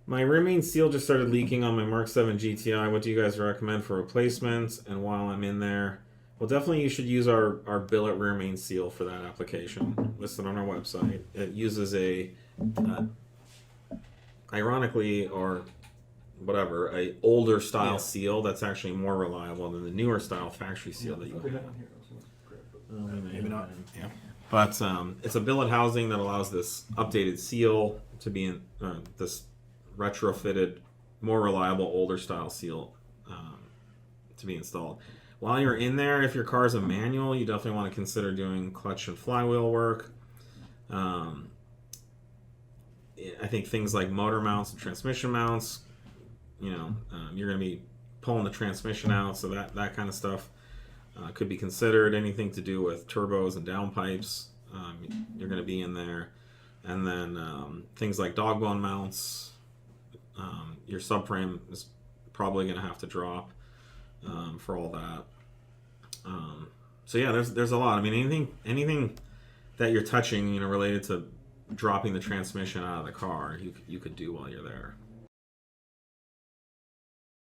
My rear main seal just started leaking on my Mark 7 GTI. What do you guys recommend for replacements? And while I'm in there, well, definitely you should use our billet rear main seal for that application listed on our website. It uses a, ironically, or whatever, a older style seal that's actually more reliable than the newer style factory seal that you can have. Maybe not. Yeah. But it's a billet housing that allows this updated seal to be in this retrofitted, more reliable, older style seal to be installed. While you're in there, if your car is a manual, you definitely want to consider doing clutch and flywheel work. I think things like motor mounts and transmission mounts, you're going to be pulling the transmission out, so that kind of stuff could be considered. Anything to do with turbos and downpipes, you're going to be in there. And then things like dog bone mounts, your subframe is probably going to have to drop for all that. So yeah, there's a lot. I mean, anything that you're touching, related to dropping the transmission out of the car, you could do while you're there.